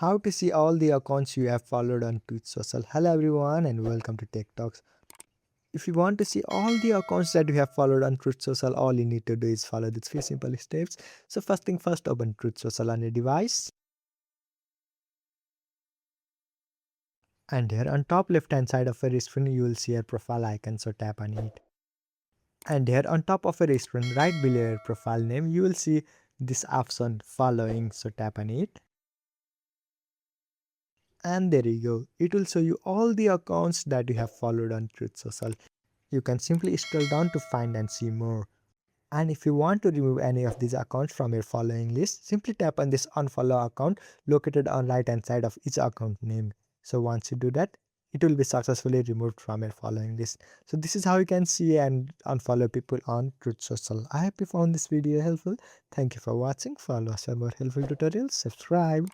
How to see all the accounts you have followed on Truth Social. Hello everyone and welcome to Tech Talks. If you want to see all the accounts that you have followed on Truth Social, all you need to do is follow these few simple steps. So first thing first, open Truth Social on your device. And here on top left hand side of your screen, you will see a profile icon, so tap on it. And here on top of your screen, right below your profile name, you will see this option following, so tap on it. And there you go. It will show you all the accounts that you have followed on Truth Social. You can simply scroll down to find and see more. And if you want to remove any of these accounts from your following list, simply tap on this unfollow account located on right hand side of each account name. So once you do that, it will be successfully removed from your following list. So this is how you can see and unfollow people on Truth Social. I hope you found this video helpful. Thank you for watching. Follow us for more helpful tutorials. Subscribe.